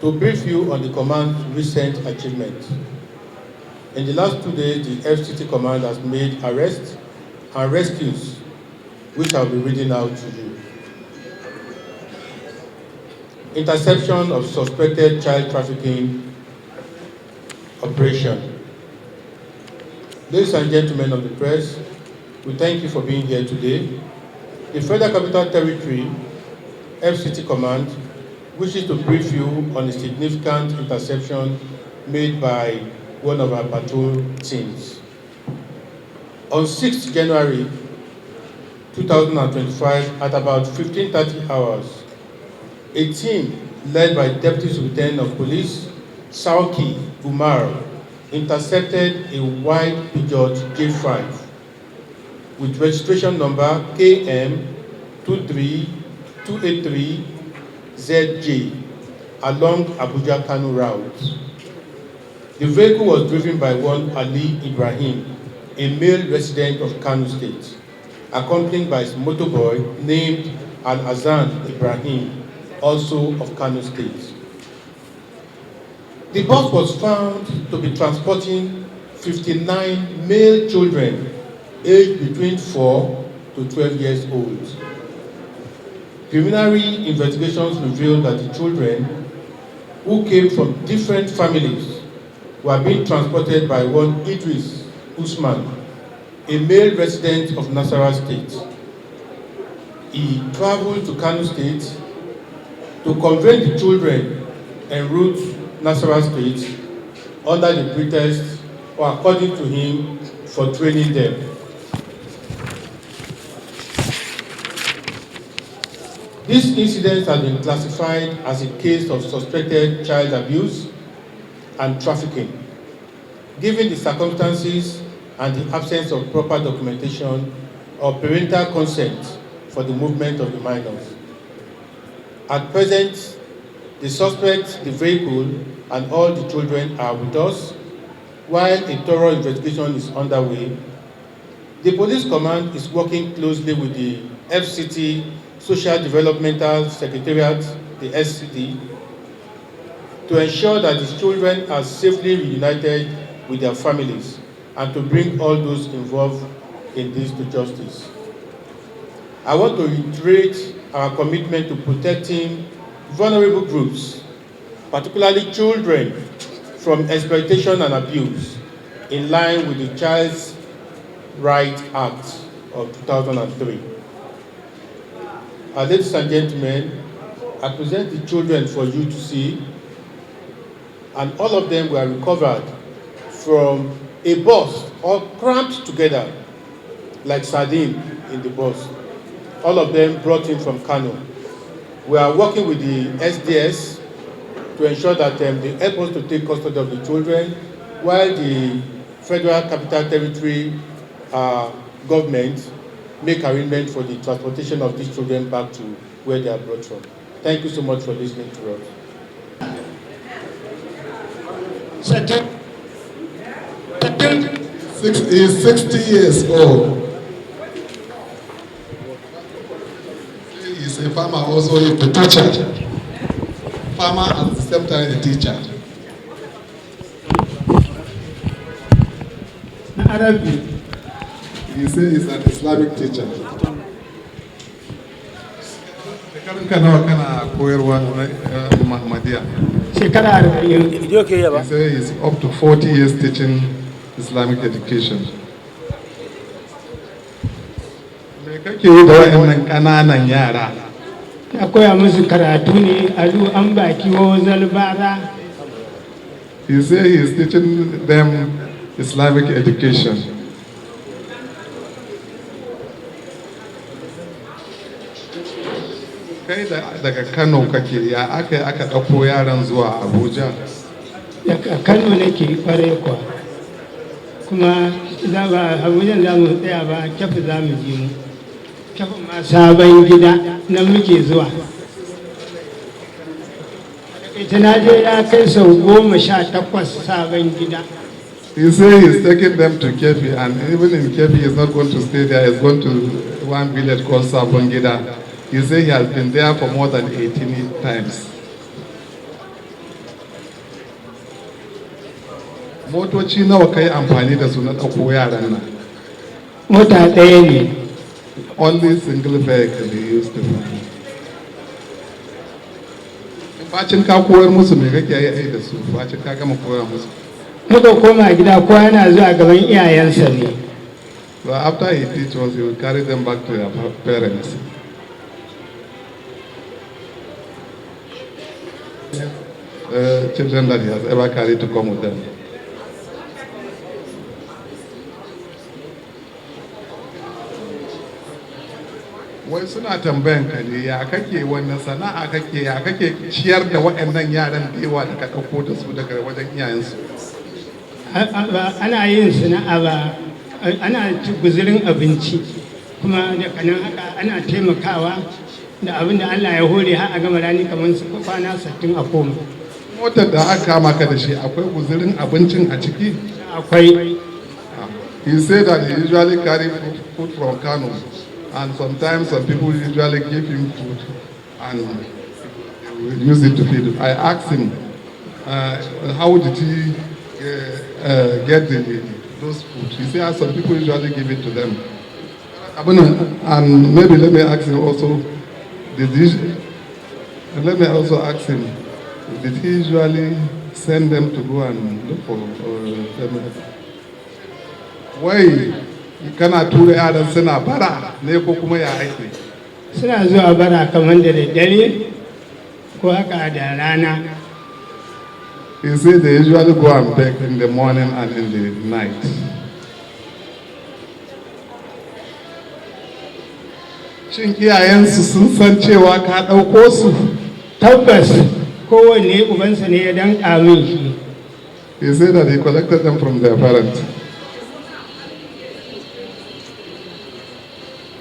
to brief you on the command's recent achievements. In the last 2 days, the FCT command has made arrests and rescues, which I'll be reading out to you. Interception of suspected child trafficking operation. Ladies and gentlemen of the press, we thank you for being here today. The Federal Capital Territory FCT Command wishes to brief you on a significant interception made by one of our patrol teams. On 6th January 2025, at about 15:30 hours, a team led by Deputy Superintendent of Police, Sauki Umar, intercepted a white Peugeot J5 with registration number KM 23283ZJ along Abuja-Kano route. The vehicle was driven by one Ali Ibrahim, a male resident of Kano State, accompanied by his motorboy named Al-Azan Ibrahim, also of Kano State. The bus was found to be transporting 59 male children aged between 4 to 12 years old. Preliminary investigations revealed that the children, who came from different families, were being transported by one Idris Usman, a male resident of Nasarawa State. He traveled to Kano State to convey the children en route Nasarawa State under the pretext, or according to him, for training them. This incident has been classified as a case of suspected child abuse and trafficking, given the circumstances and the absence of proper documentation or parental consent for the movement of the minors. At present, the suspect, the vehicle, and all the children are with us, while a thorough investigation is underway. The police command is working closely with the FCT Social Developmental Secretariat, the SCD, to ensure that the children are safely reunited with their families and to bring all those involved in this to justice. I want to reiterate our commitment to protecting vulnerable groups, particularly children, from exploitation and abuse, in line with the Child's Rights Act of 2003. Ladies and gentlemen, I present the children for you to see, and all of them were recovered from a bus, all cramped together like sardine in the bus. All of them brought in from Kano. We are working with the SDS to ensure that they help us to take custody of the children, while the Federal Capital Territory government make arrangements for the transportation of these children back to where they are brought from. Thank you so much for listening to us. He is 60 years old. He is a farmer, also a teacher. Farmer at the same time a teacher. Arabic. He says he's an Islamic teacher. He says he's up to 40 years teaching Islamic education. He says he is teaching them Islamic education. Kai daga Kano kake, ya aka ɗauko yaran zuwa Abuja? Daga Kano nake kware kwa. Kuma za ba Abuja za mu tsaya ba, Kyafi za mu je mu. Kyafi ma sabon gida nan muke zuwa. Ita na je ya kai sau 18 sabon gida. He says he's taking them to Kefi, and even in Kefi he's not going to stay there, he's going to one village called Sabongida. He says he has been there for more than 18 times. motoci nawa kai amfani da su na ɗauko yaran nan? Mota ɗaya ne. Only single vehicle they used to fly. Bacin ka koyar musu me kake yi da su, bacin ka gama koyar musu. Muka koma gida kowa yana zuwa gaban iyayensa ne. So after he teach us, he will carry them back to their parents. Children that he has ever carried to come with them. Wai suna tambayan ka ne ya kake wannan sana'a kake ya kake ciyar da waɗannan yaran da yawa da ka ɗauko da su daga wajen iyayensu. Ana yin sana'a ba, ana guzurin abinci kuma da kanan haka ana taimakawa da abin da Allah ya hore har a gama rani kamar su kwana 60 a koma. Motar da aka kama ka da shi akwai guzurin abincin a ciki? Akwai. He said that he usually carry food from Kano, and sometimes some people usually give him food and he will use it to feed. I asked him, how did he get those food? He said some people usually give it to them. And maybe let me ask him also, did he usually send them to go and look for them? Wai kana tura yaran suna bara ne ko kuma ya aiki? Suna zuwa bara kamar da daddare ko haka da rana. He said they usually go and beg in the morning and in the night. Shin iyayensu sun san cewa ka ɗauko su? Tabbas kowanne ubansa ne ya danƙa min shi. He said that he collected them from their parents.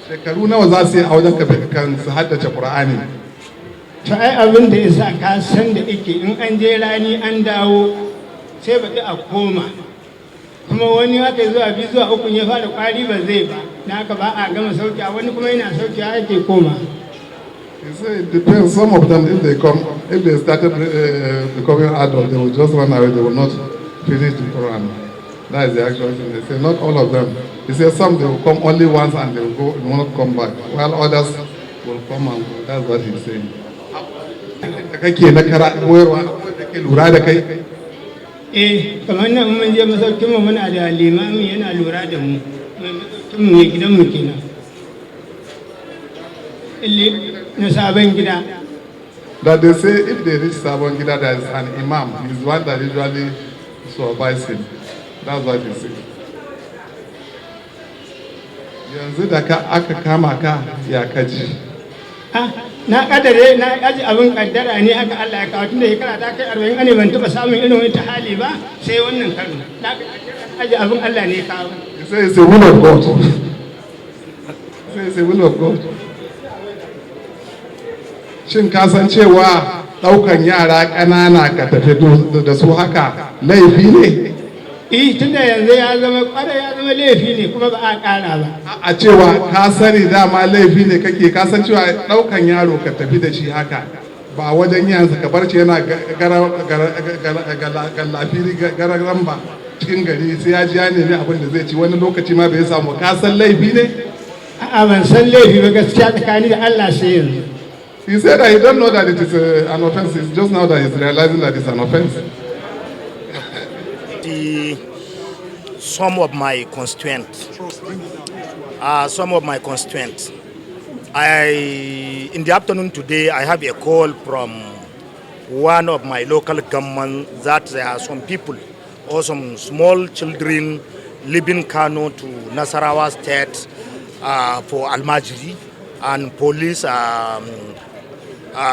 Shekaru nawa za su yi a wajen kan su haddace Qur'ani? To ai abin da yasa ka san da yake in an je rani an dawo sai baɗi a koma. Kuma wani haka zuwa 2 zuwa 3 ya fara kwari ba zai ba. Na haka ba a gama sauki a wani kuma yana sauki ake koma. He said it depends. Some of them, if they started becoming adult, they will just run away. They will not finish the Quran. That is the actual thing. They say not all of them. He says some they will come only once and they will not come back, while others will come and go. That's what he's saying. Kake na koyarwa da ke lura da kai? Kamar nan mun je masaukin mu muna da limami yana lura da mu. Mai gidan mu kenan. Na sabon gida. That they say if they reach sabon gida, there is an imam. He's one that usually supervises him. That's what he says. Yanzu da aka kama ka ya kaji. Na kadare na aji abin kaddara ne haka Allah ya kawo tunda shekara ta kai 40 ane ban taba samun irin wani hali ba sai wannan karo. Na aji abin Allah ne ya kawo. He says it's a will of God. He says it's a will of God. Shin ka san cewa daukan yara ƙanana ka tafi da su haka laifi ne? Tunda yanzu ya zama kwarai ya zama laifi ne kuma ba a ƙara ba. A cewa ka sani dama laifi ne kake ka san cewa daukan yaro ka tafi da shi haka ba wajen yansa ka bar shi yana lafiri gararan ba cikin gari sai ya ji ya nemi abin da zai ci wani lokaci ma bai samu ka san laifi ne? A'a ban san laifi ba gaskiya tsakani da Allah sai yanzu. He said that he don't know that it is an offense. It's just now that he's realizing that it's an offense. Some of my constituents, in the afternoon today, I have a call from one of my local government that there are some people or some small children leaving Kano to Nasarawa State for Almajiris, and police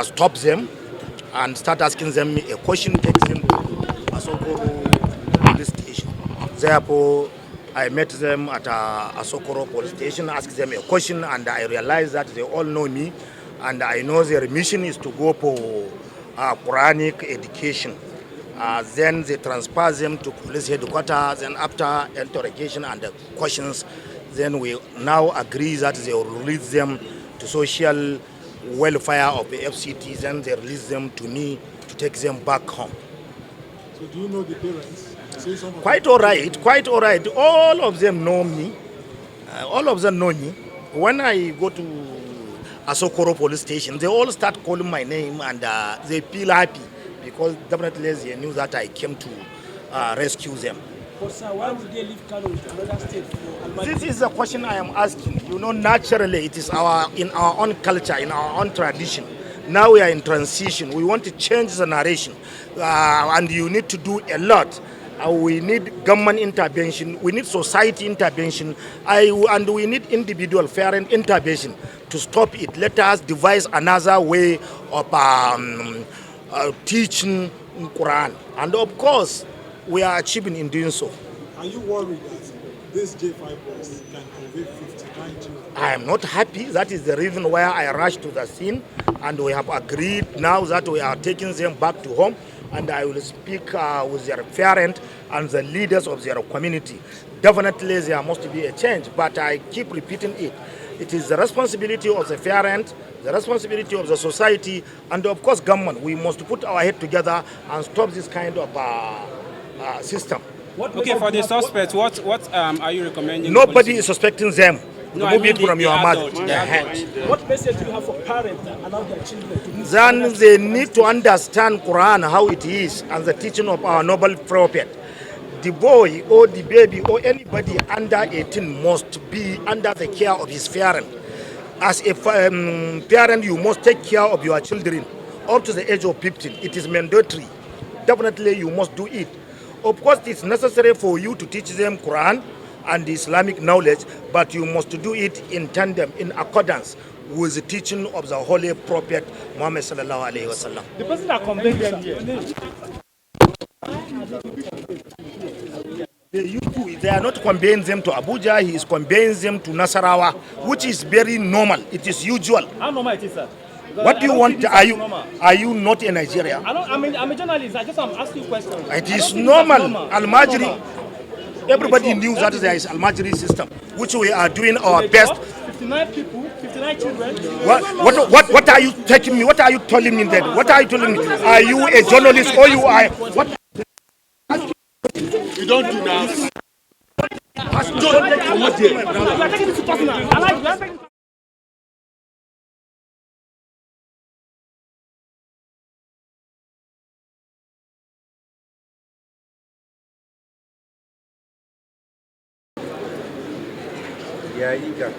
stop them and start asking them a question, takes them to Asokoro police station. Therefore, I met them at Asokoro police station, asked them a question, and I realized that they all know me, and I know their mission is to go for Quranic education. Then they transfer them to police headquarters, and after interrogation and questions, then we now agree that they will release them to social welfare of the FCTs, and they release them to me to take them back home. So do you know the parents? Quite all right, quite all right. All of them know me. All of them know me. When I go to Asokoro police station, they all start calling my name and they feel happy because definitely they knew that I came to rescue them. But sir, why would they leave Kano to another state for Almajiris? This is a question I am asking. You know, naturally, it is in our own culture, in our own tradition. Now we are in transition. We want to change the narration, and you need to do a lot. We need government intervention. We need society intervention, and we need individual parent intervention to stop it. Let us devise another way of teaching Quran, and of course, we are achieving in doing so. Are you worried that this J5 boys can convey 59 children? I am not happy. That is the reason why I rushed to the scene, and we have agreed now that we are taking them back to home, and I will speak with their parents and the leaders of their community. Definitely there must be a change, but I keep repeating it. It is the responsibility of the parent, the responsibility of the society, and of course government. We must put our head together and stop this kind of system. Okay, for the suspects, what are you recommending? Nobody is suspecting them. No, Remove it from your mouth. What message do you have for parents that allow their children to be? Then they need to understand Quran, how it is, and the teaching of our noble prophet. The boy or the baby or anybody under 18 must be under the care of his parent. As a parent, you must take care of your children up to the age of 15. It is mandatory. Definitely, you must do it. Of course, it's necessary for you to teach them Quran and Islamic knowledge, but you must do it in tandem, in accordance with the teaching of the Holy Prophet Muhammad sallallahu alaihi wasallam. The person that conveyed them here. They are not conveying them to Abuja, he is conveying them to Nasarawa, which is very normal. It is usual. How normal it is, sir? What do you want? Are you not in Nigeria? I'm a journalist. I just am asking questions. It is normal. Almajiri. Everybody knew that there is Almajiri system, which we are doing our best. 59 people, 59 children. What are you taking me? What are you telling me then? What are you telling me? Are you a journalist or you are? What? You don't do now. You are taking this to personal. I like Yeah, you got.